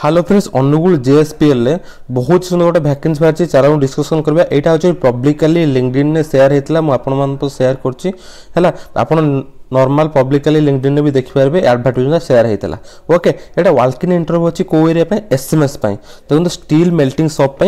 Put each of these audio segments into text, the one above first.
Hello friends Angul JSPL बहुत सुंदर गोटे भैकेंसी बाहर चलो डिस्कसन करवा यहाँ हूँ पब्लिकली लिंक्डइन ने शेयर होता है मुझे शेयर कर नॉर्मल पब्लिकली लिंक्डइन भी देखिपारे एडवर्टाइजमेंट शेयर होता है। ओके ये वॉक इन इंटरव्यू अच्छी कौ एरिया एसएमएस देखो स्टील मेल्टिंग शॉप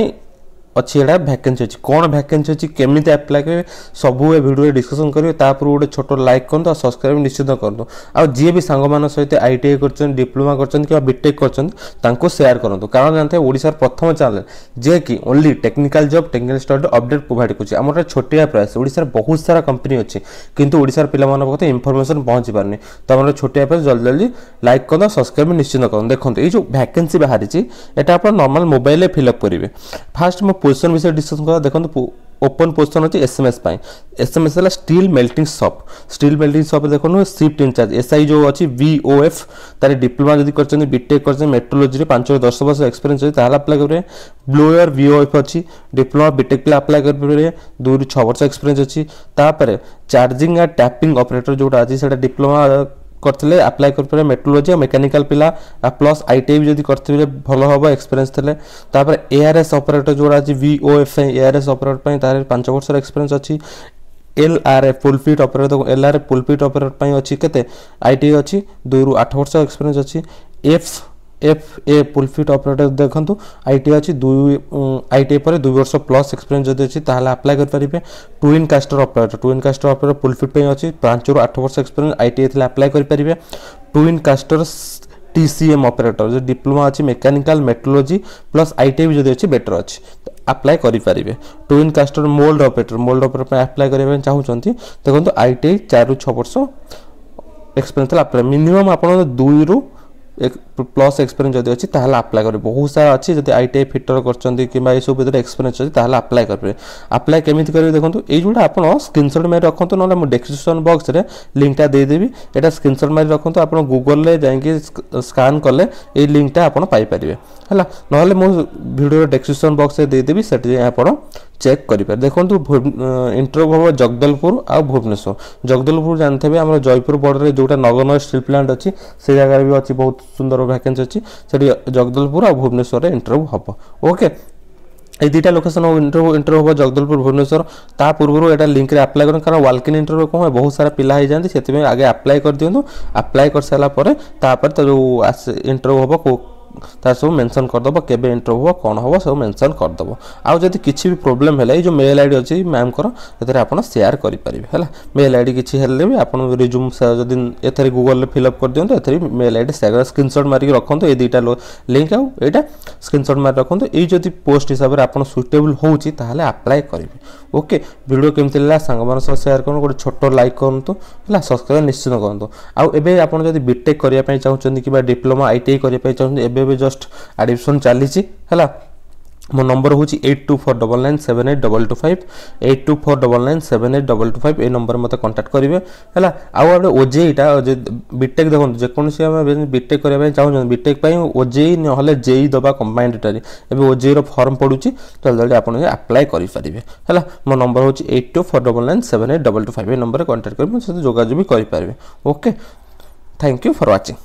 अच्छी एटा भैकेंसी अच्छी कौन भैकेंसी अच्छी केमी अप्लाई करेंगे सब ए भिडियो डिस्कसन करेंगे तापर गोटे छोट लाइक करूँ सब्सक्राइब निश्चित करूँ आ जी भी सांग सहित आईटीआई कर डिप्लोमा कर बीटेक कर शेयर करूँ कारण जानते हैं ओडिशार प्रथम चैनल जे कि only technical job technical study update provide कर छोटिया प्रयास ओडिशार बहुत सारा कंपनी अच्छी किंतु ओडिशार पिला पाखे इनफॉरमेशन पहुंची पारनी तो आम छोटिया प्रयास जल्दी जल्दी लाइक कर सब्सक्राइब निश्चित करूँ। देखो ये जो भैकेंसी बाहरी है आप नॉर्मल मोबाइल फिलअप करेंगे फास्ट मो पोजिशन विषय डिस्कस करा देखो ओपन पोजिशन अच्छी एसएमएस एसएमएस है स्टील मेल्टिंग शॉप देखो शिफ्ट इंचार्ज एसआई जो अच्छी वीओएफ तार डिप्लोमा जब कर बीटेक कर मेट्रोलोजी 5 ରୁ 10 वर्ष एक्सपीरियंस अच्छी अप्लाई करेंगे। ब्लोअर वीओएफ अच्छी डिप्लोमा बीटेक पे अप्लाई करेंगे 2 ରୁ 6 वर्ष एक्सपीरियंस अच्छी तापर चार्जिंग या टैपिंग ऑपरेटर जोटा अच्छी से डिप्लोमा करते अप्लाई कर मेट्रोलोजी मेकानिकल पिला प्लस आईटीआई भी करते भल हम एक्सपीरियंस थे। एआरएस ऑपरेटर जोड़ा अच्छी वीओएफ एआरएस ऑपरेटर तार 5 वर्ष एक्सपीरियंस अच्छी। एलआरएफ पुलपिट ऑपरेटर एलआरएफ पुलपिट ऑपरेटर अच्छी केते आईटीआई अच्छी 2 ରୁ 8 वर्ष एक्सपीरियंस अच्छी। एफ पुलपिट ऑपरेटर देखो आईटी अच्छी आईटीआई पर 2 वर्ष प्लस एक्सपीरियंस जब अच्छी अप्लाई करेंगे। ट्विन कास्टर ऑपरेटर पुलपिट अच्छी 5 ରୁ 8 वर्ष एक्सपीरियंस आईटीआई थे अप्लाई करेंगे। ट्विन कास्टर टीसीएम ऑपरेटर जो डिप्लोमा अच्छी मेकानिकल मेट्रोलोजी प्लस आईटीआई भी अच्छी बेटर अच्छी अप्लाई करेंगे। Twin caster mould operator apply करने चाहते देखो आईटीआई 4 ରୁ 6 वर्ष एक्सपीरियंस अप्लाई मिनिमम आप 2 ରୁ प्लस एक्सपीरियंस जब अच्छी अप्लाई करेंगे। बहुत सारा अच्छी जब आईटीआई फिटर कर सब एक्सपीरियंस अच्छी अप्लाई करेंगे। अप्लाई केमी करेंगे देखो ये जोड़ा आप स्क्रीनशॉट मारी रखु ना डिस्क्रिप्शन बॉक्स रे लिंकटा देदेवी यहाँ स्क्रीनशॉट मारी रखु आप गूगल में जाकि स्कान कले ये लिंकटा आप पाइपर है ना मो वीडियो डिस्क्रिप्शन बॉक्स में देदेवी से आप चेक करेंगे। देखो इंटरव्यू हम जगदलपुर आ भुवनेश्वर जगदलपुर जानते हैं आम जयपुर बॉर्डर जोटा नगरनगर स्टील प्लांट अच्छी से जगह भी अच्छी बहुत सुंदर वैकेंसी अच्छी से जगदलपुर आ भुवनेश्वर इंटरव्यू हम। ओके ये दुटा लोकेशन इंटरव्यू हम जगदलपुर भुवनेश्वर ता पूर्व यहाँ लिंक रे अप्लाई करें कारण वॉक इन इंटरव्यू कौन बहुत सारा पिला हो जाती से आगे अप्लाई कर दिखाँ अप्लाई कर सारापर तो जो इंटरव्यू हम तार सब मेंशन करदेव केबे इंटरव्यू कौन हम सब मेंशन करदेव। आउ जदि किसी भी प्रोब्लेम है जो मेल आईडी अच्छी मैम को आप शेयर करेंगे है मेल आईडी किसी भी आप रिज्यूम जदि एथेर गूगल फिलअप कर दिखाँ एथेर मेल आईडी स्क्रीनशॉट मारिक रखुद ये दुटा लिंक आईटा स्क्रीनशॉट मार रखुद ये जदि पोस्ट हिसाब से आप सुटेबल होची अप्लाई करेंगे। ओके वीडियो केमती लगा सांग शेयर करूँ गोटे छोट लाइक करूँ है सब्सक्राइब निश्चित करूँ। आउ एबे आप बीटेक करने चाहते कि डिप्लोमा आईटीआई करने चाहते एबे जस्ट एडमिशन चली है मो नंबर हूँ 8249978225 8249978225 ये नंबर मत कांटेक्ट करेंगे है। आउ ओजेईटा बीटेक देखो जेकोसी बीटेक करने चाहूँ बीटेक ओजेई ना जेई दबा कंबाइंड ओजेई फॉर्म पड़ू जल्दी जल्दी आप अप्लाई करेंगे है। मो नंबर हूँ 8249978225 ये नंबर कांटेक्ट कर जोगाजोग भी करेंगे। Okay thank you for watching.